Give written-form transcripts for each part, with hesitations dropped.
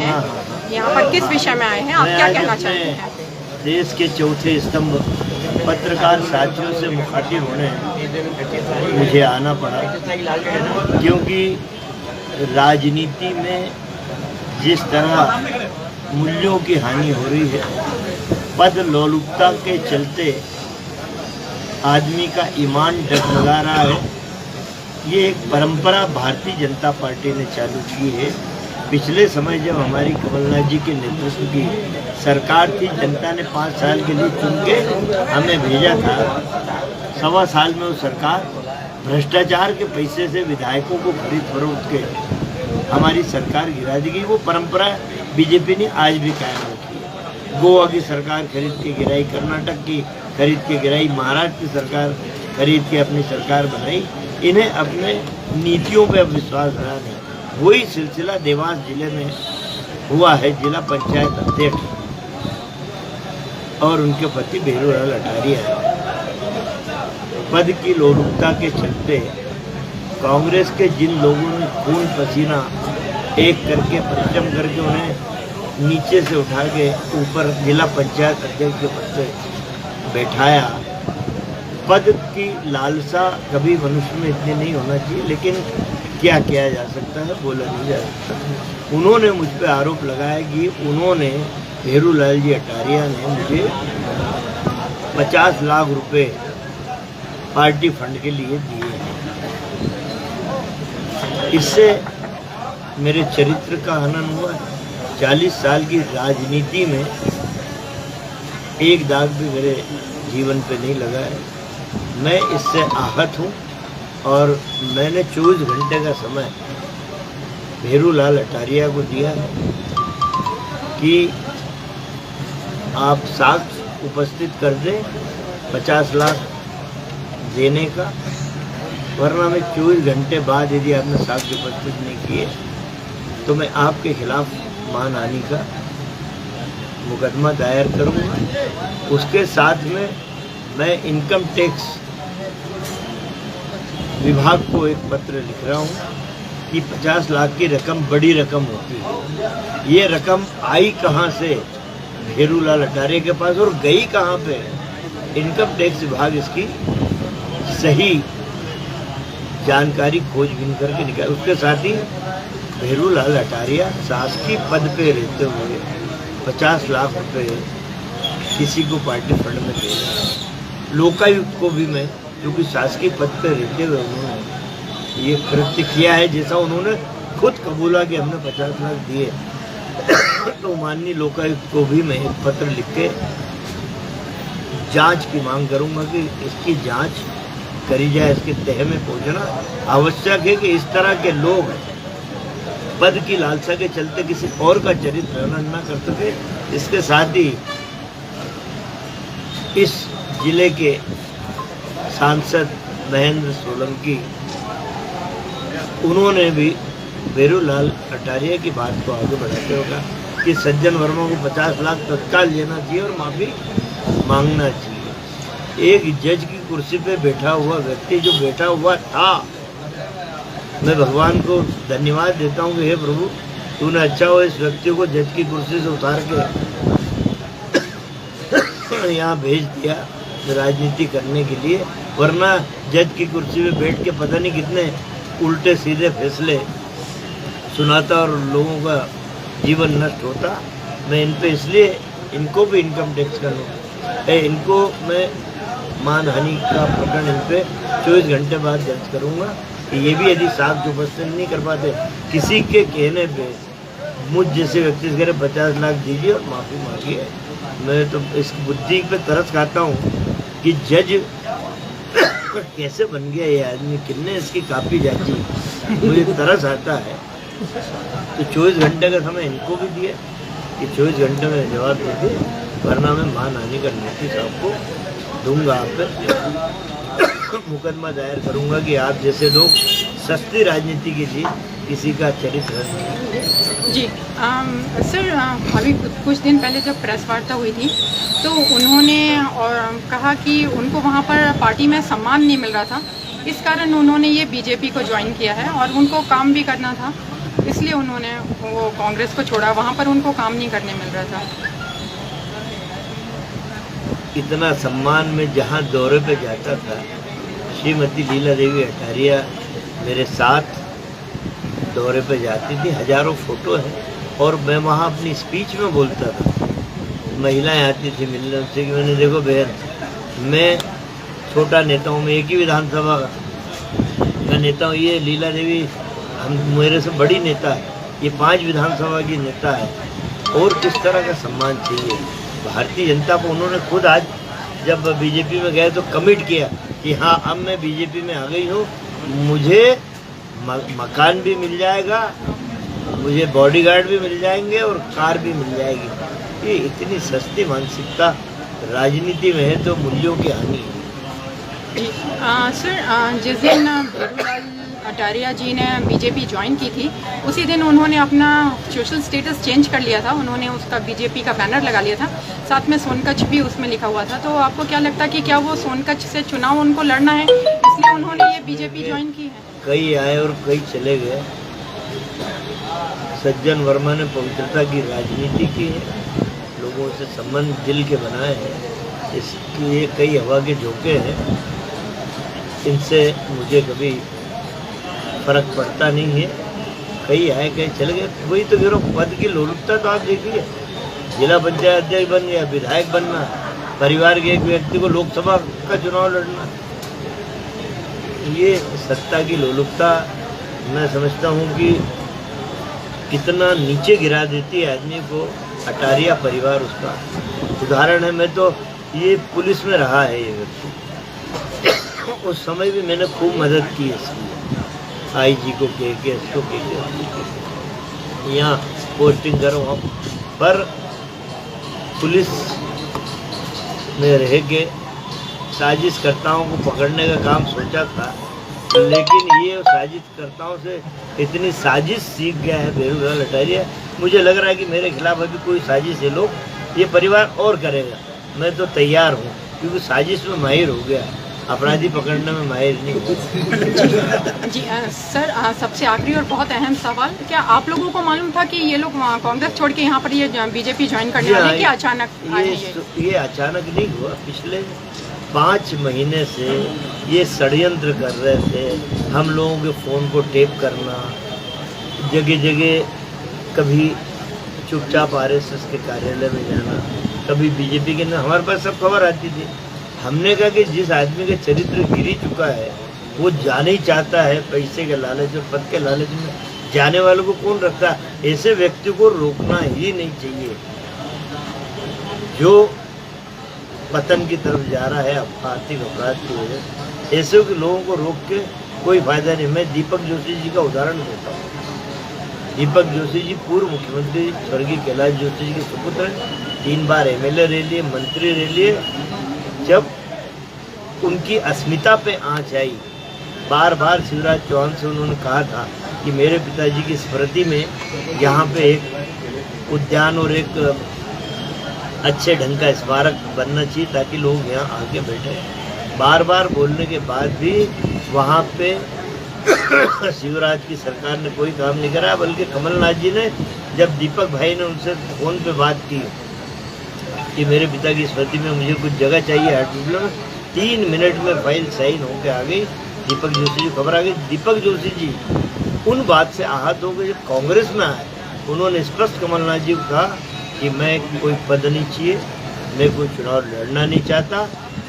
हैं, यहाँ पर किस विषय में आए हैं, आप क्या कहना चाहते हैं? देश के चौथे स्तंभ पत्रकार साथियों से मुखातिब होने मुझे आना पड़ा, क्योंकि राजनीति में जिस तरह मूल्यों की हानि हो रही है, पद लोलुपता के चलते आदमी का ईमान डगमगा रहा है। ये एक परंपरा भारतीय जनता पार्टी ने चालू की है। पिछले समय जब हमारी कमलनाथ जी के नेतृत्व की सरकार थी, जनता ने 5 साल के लिए चुन के हमें भेजा था। 1.25 साल में वो सरकार भ्रष्टाचार के पैसे से विधायकों को खरीद फरोख्त के हमारी सरकार गिरा दी गई। वो परंपरा बीजेपी ने आज भी कायम रखी है। गोवा की सरकार खरीद के गिराई, कर्नाटक की खरीद के गिराई, महाराष्ट्र की सरकार खरीद के अपनी सरकार बनाई। इन्हें अपने नीतियों पर अब विश्वास रहा नहीं। वही सिलसिला देवास जिले में हुआ है। जिला पंचायत अध्यक्ष और उनके पति भेरूलाल अटारिया पद की लोलुपता के चलते कांग्रेस के जिन लोगों ने खून पसीना एक करके परिश्रम करके उन्हें नीचे से उठा के ऊपर जिला पंचायत अध्यक्ष के पद से बैठाया। पद की लालसा कभी मनुष्य में इतनी नहीं होना चाहिए, लेकिन क्या किया जा सकता है, बोला नहीं जा सकता। उन्होंने मुझ पर आरोप लगाया कि उन्होंने, भेरूलाल जी अटारिया ने मुझे 50 लाख रुपए पार्टी फंड के लिए दिए हैं। इससे मेरे चरित्र का हनन हुआ है। 40 साल की राजनीति में एक दाग भी मेरे जीवन पे नहीं लगा है। मैं इससे आहत हूँ और मैंने 24 घंटे का समय भेरूलाल अटारिया को दिया है कि आप साक्ष्य उपस्थित कर दें 50 लाख देने का, वरना मैं 24 घंटे बाद यदि आपने साक्ष्य उपस्थित नहीं किए तो मैं आपके खिलाफ मानहानि का मुकदमा दायर करूँगा। उसके साथ में मैं इनकम टैक्स विभाग को एक पत्र लिख रहा हूँ कि 50 लाख की रकम बड़ी रकम होती है। ये रकम आई कहाँ से भेरूलाल अटारिया के पास और गई कहाँ पे? इनकम टैक्स विभाग इसकी सही जानकारी खोजबीन करके निकाले। उसके साथ ही भेरूलाल अटारिया शासकीय पद पे रहते हुए 50 लाख रुपए किसी को पार्टी फंड में दे रहे हैं। लोकायुक्त को भी मैं, जो कि शासकीय पद पे रहते हुए उन्होंने ये कृत्य किया है, जैसा उन्होंने खुद कबूला कि हमने 50 लाख दिए, तो माननीय लोकायुक्त को भी मैं एक पत्र लिख के जांच की मांग करूंगा कि इसकी जांच करी जाए। इसके तह में पहुंचना आवश्यक है कि इस तरह के लोग पद की लालसा के चलते किसी और का चरित्र हनन न कर सके। इसके साथ ही इस जिले के सांसद महेंद्र सोलंकी, उन्होंने भी भेरूलाल अटारिया की बात को आगे बढ़ाते हुए कहा कि सज्जन वर्मा को 50 लाख तत्काल लेना चाहिए और माफी मांगना चाहिए। एक जज की कुर्सी पे बैठा हुआ व्यक्ति जो बैठा हुआ था, मैं भगवान को धन्यवाद देता हूँ कि हे प्रभु, तूने अच्छा हो इस व्यक्ति को जज की कुर्सी से उतार के यहाँ भेज दिया राजनीति करने के लिए, वरना जज की कुर्सी में बैठ के पता नहीं कितने उल्टे सीधे फैसले सुनाता और लोगों का जीवन नष्ट होता। मैं इन पे इसलिए इनको भी इनकम टैक्स का इनको मैं मानहानि का प्रकरण इन पे 24 घंटे बाद दर्ज करूँगा। ये भी यदि साक्ष्य उपस्थित नहीं कर पाते, किसी के कहने पे मुझ जैसे व्यक्ति से 50 लाख दीजिए और माफ़ी मांगिए। मैं तो इस बुद्धि पे तरस खाता हूँ कि जज कैसे बन गया ये आदमी, कितने इसकी कापी जाती, मुझे तरस आता है। तो 24 घंटे का समय इनको भी दिया कि 24 घंटे में जवाब देते, वरना मैं मानहानि का नोटिस आपको दूंगा। आप पे मुकदमा दायर करूंगा कि आप जैसे लोग सस्ती राजनीति के लिए किसी का चरित्र नहीं। जी सर, अभी कुछ दिन पहले जब प्रेस वार्ता हुई थी तो उन्होंने और कहा कि उनको वहाँ पर पार्टी में सम्मान नहीं मिल रहा था, इस कारण उन्होंने ये बीजेपी को ज्वाइन किया है और उनको काम भी करना था। इस इसलिए उन्होंने वो कांग्रेस को छोड़ा, वहाँ पर उनको काम नहीं करने मिल रहा था। इतना सम्मान में जहाँ दौरे पे जाता था, श्रीमती लीला देवी अटारिया मेरे साथ दौरे पे जाती थी, हजारों फोटो है, और मैं वहाँ अपनी स्पीच में बोलता था। महिलाएं आती थी मिलने उनसे कि मैंने देखो बहन, मैं छोटा नेता हूँ, मैं एक ही विधानसभा का नेता हूँ, ये लीला देवी हम मेरे से बड़ी नेता है, ये 5 विधानसभा की नेता है, और किस तरह का सम्मान चाहिए। भारतीय जनता को उन्होंने खुद आज जब बीजेपी में गए तो कमिट किया कि हाँ अब मैं बीजेपी में आ गई हूँ, मुझे मकान भी मिल जाएगा, मुझे बॉडीगार्ड भी मिल जाएंगे और कार भी मिल जाएगी। ये इतनी सस्ती मानसिकता राजनीति में है तो मूल्यों की हानि है। सर, जिस दिन भीरूलाल अटारिया जी ने बीजेपी ज्वाइन की थी, उसी दिन उन्होंने अपना सोशल स्टेटस चेंज कर लिया था, उन्होंने उसका बीजेपी का बैनर लगा लिया था, साथ में सोनकच्छ भी उसमें लिखा हुआ था। तो आपको क्या लगता है कि क्या वो सोनकच्छ से चुनाव उनको लड़ना है, इसलिए उन्होंने ये बीजेपी ज्वाइन की है? कई आए और कई चले गए। सज्जन वर्मा ने पवित्रता की राजनीति की है, लोगों से संबंध दिल के बनाए हैं, इसलिए कई हवा के झोंके हैं, इनसे मुझे कभी फर्क पड़ता नहीं है। कई आए कई चले गए, वही तो गिरो पद की लोलुपता। तो आप देखिए, जिला पंचायत अध्यक्ष बन गया, विधायक बनना, परिवार के एक व्यक्ति को लोकसभा का चुनाव लड़ना, ये सत्ता की लोलुपता मैं समझता हूँ कि कितना नीचे गिरा देती है आदमी को। अटारिया परिवार उसका उदाहरण है। मैं तो ये पुलिस में रहा है ये व्यक्ति, उस समय भी मैंने खूब मदद की इसकी, आईजी को के इसको के यहाँ पोस्टिंग करो हम, पर पुलिस में रह के साजिशकर्ताओं को पकड़ने का काम सोचा था, लेकिन ये साजिशकर्ताओं से इतनी साजिश सीख गया है भीरूलाल अटारिया। मुझे लग रहा है कि मेरे खिलाफ अभी कोई साजिश ये लोग, ये परिवार और करेगा। मैं तो तैयार हूँ, क्योंकि साजिश में माहिर हो गया, अपराधी पकड़ने में माहिर नहीं हुआ। जी सर, सबसे आखिरी और बहुत अहम सवाल, क्या आप लोगों को मालूम था कि ये लोग कांग्रेस छोड़ के यहाँ पर ये बीजेपी ज्वाइन करने वाले हैं, कि अचानक? ये अचानक नहीं हुआ, पिछले 5 महीने से ये षड्यंत्र कर रहे थे। हम लोगों के फ़ोन को टेप करना, जगह जगह कभी चुपचाप आरएसएस के कार्यालय में जाना, कभी बीजेपी के, हमारे पास सब खबर आती थी। हमने कहा कि जिस आदमी का चरित्र गिर ही चुका है, वो जाना ही चाहता है पैसे के लालच और पद के लालच में, जाने वालों को कौन रखता है? ऐसे व्यक्ति को रोकना ही नहीं चाहिए, जो पतन की तरफ जा रहा है आर्थिक अपराध की वजह से। ऐसे लोगों को रोक के कोई फायदा नहीं। मैं दीपक जोशी जी का उदाहरण देता हूँ। दीपक जोशी जी पूर्व मुख्यमंत्री स्वर्गीय कैलाश जोशी जी के सुपुत्र हैं, 3 बार एमएलए रह लिए, मंत्री रह लिए। जब उनकी अस्मिता पे आँच आई, बार बार शिवराज चौहान से उन्होंने कहा था कि मेरे पिताजी की स्मृति में यहाँ पे एक उद्यान और एक अच्छे ढंग का स्मारक बनना चाहिए, ताकि लोग यहाँ आके बैठे। बार बार बोलने के बाद भी वहाँ पे शिवराज की सरकार ने कोई काम नहीं करा, बल्कि कमलनाथ जी ने, जब दीपक भाई ने उनसे फ़ोन पे बात की कि मेरे पिता की स्मृति में मुझे कुछ जगह चाहिए हार्टविल में, 3 मिनट में फाइल साइन होकर आ गई। दीपक जोशी जी खबर आ गई। दीपक जोशी जी उन बात से आहत हो गए, जब कांग्रेस में आए उन्होंने स्पष्ट कमलनाथ जी को कहा कि मैं कोई पद नहीं चाहिए, मैं कोई चुनाव लड़ना नहीं चाहता,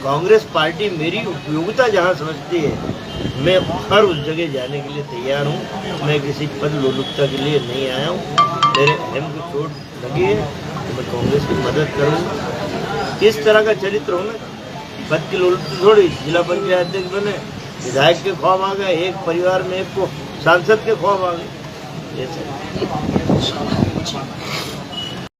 कांग्रेस पार्टी मेरी उपयोगिता जहाँ समझती है, मैं हर उस जगह जाने के लिए तैयार हूँ। मैं किसी पद लोलुपता के लिए नहीं आया हूँ। मेरे अहम को चोट लगी है तो मैं कांग्रेस की मदद करूँ। इस तरह का चरित्र होना, पद की लोलुपता थोड़ी। जिला पंचायत अध्यक्ष बने, विधायक के ख्वाब आ गए, एक परिवार में एक को सांसद के ख्वाब आ गए।